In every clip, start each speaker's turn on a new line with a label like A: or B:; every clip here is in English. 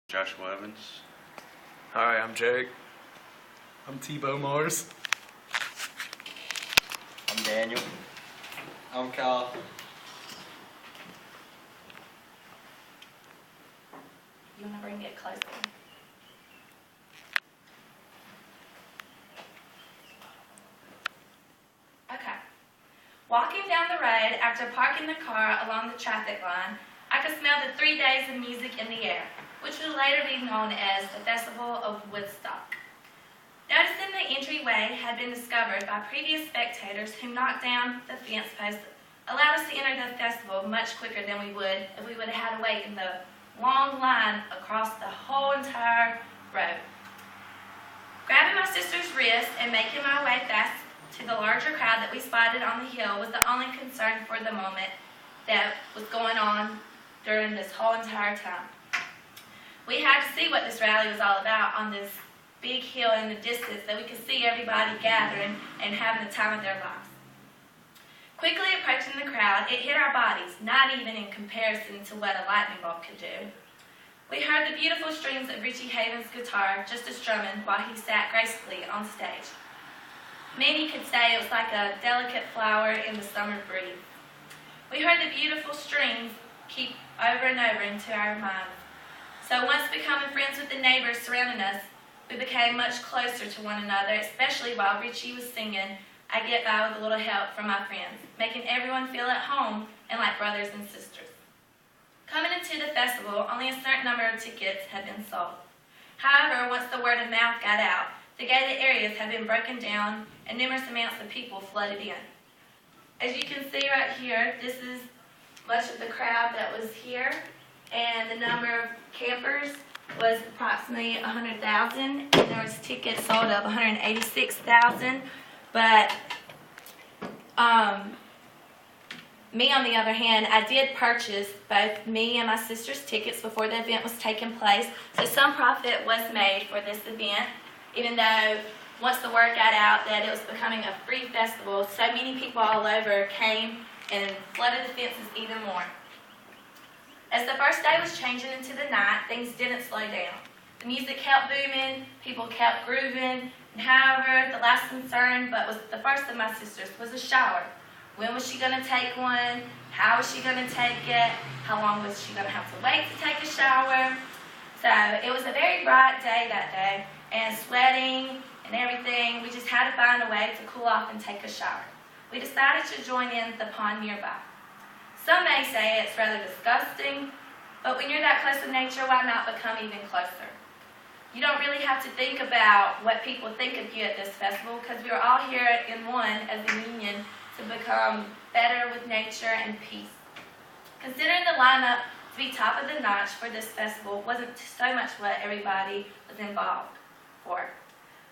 A: Joshua Evans.
B: Hi, I'm Jake. I'm Tebow Mars.
C: I'm Daniel. I'm Kyle.
D: You want to bring it closer? Okay. Walking down the road after parking the car along the traffic line, I could smell the 3 days of music in the air, which would later be known as the Festival of Woodstock. Noticing the entryway had been discovered by previous spectators who knocked down the fence post allowed us to enter the festival much quicker than we would if we would have had to wait in the long line across the whole entire road. Grabbing my sister's wrist and making my way fast to the larger crowd that we spotted on the hill was the only concern for the moment that was going on during this whole entire time. We had to see what this rally was all about on this big hill in the distance so we could see everybody gathering and having the time of their lives. Quickly approaching the crowd, it hit our bodies, not even in comparison to what a lightning bolt could do. We heard the beautiful strings of Richie Havens' guitar just as strumming while he sat gracefully on stage. Many could say it was like a delicate flower in the summer breeze. We heard the beautiful strings keep over and over into our minds. So once becoming friends with the neighbors surrounding us, we became much closer to one another, especially while Richie was singing I Get By With a Little Help from My Friends, making everyone feel at home and like brothers and sisters. Coming into the festival, only a certain number of tickets had been sold. However, once the word of mouth got out, the gated areas had been broken down and numerous amounts of people flooded in. As you can see right here, this is much of the crowd that was here, and the number of campers was approximately 100,000, and there was tickets sold of 186,000. But me, on the other hand, I did purchase both me and my sister's tickets before the event was taking place, so some profit was made for this event, even though once the word got out that it was becoming a free festival, so many people all over came and flooded the fences even more. As the first day was changing into the night, things didn't slow down. The music kept booming, people kept grooving, and however, the last concern, but was the first of my sisters, was a shower. When was she going to take one? How was she going to take it? How long was she going to have to wait to take a shower? So it was a very bright day that day, and sweating and everything. We just had to find a way to cool off and take a shower. We decided to join in the pond nearby. Some may say it's rather disgusting, but when you're that close to nature, why not become even closer? You don't really have to think about what people think of you at this festival, because we are all here in one as a union to become better with nature and peace. Considering the lineup to be top of the notch for this festival wasn't so much what everybody was involved for.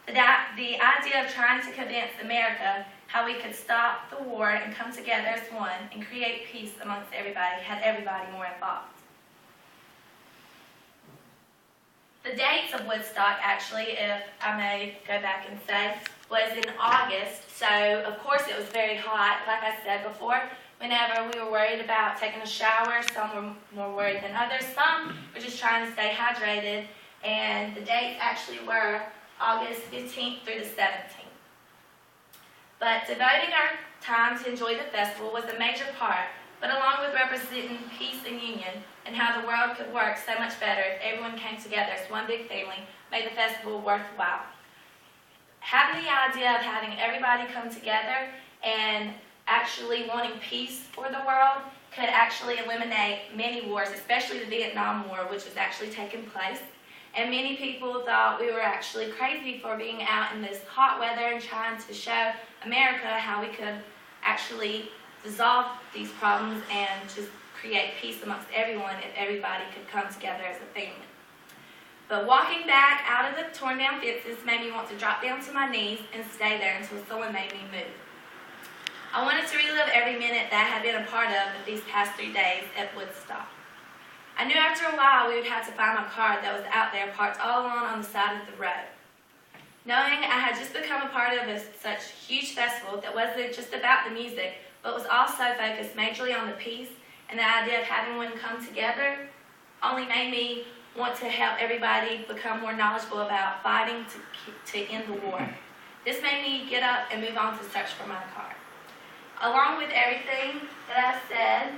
D: The idea of trying to convince America how we could stop the war and come together as one and create peace amongst everybody had everybody more involved. The dates of Woodstock, actually, if I may go back and say, was in August, so of course it was very hot. Like I said before, whenever we were worried about taking a shower, some were more worried than others. Some were just trying to stay hydrated, and the dates actually were August 15th through the 17th. But devoting our time to enjoy the festival was a major part, but along with representing peace and union and how the world could work so much better if everyone came together as one big family made the festival worthwhile. Having the idea of having everybody come together and actually wanting peace for the world could actually eliminate many wars, especially the Vietnam War, which was actually taking place. And many people thought we were actually crazy for being out in this hot weather and trying to show America how we could actually dissolve these problems and just create peace amongst everyone if everybody could come together as a family. But walking back out of the torn down fences made me want to drop down to my knees and stay there until someone made me move. I wanted to relive every minute that I had been a part of these past 3 days at Woodstock. I knew after a while we would have to find my car that was out there parked all alone on the side of the road. Knowing I had just become a part of such huge festival that wasn't just about the music, but was also focused majorly on the peace and the idea of having one come together, only made me want to help everybody become more knowledgeable about fighting to end the war. This made me get up and move on to search for my car. Along with everything that I've said,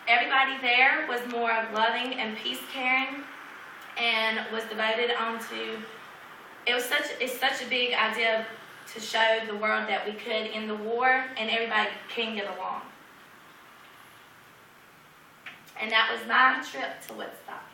D: everybody there was more loving and peace-caring, and was devoted onto. It's such a big idea to show the world that we could end the war and everybody can get along. And that was my trip to Woodstock.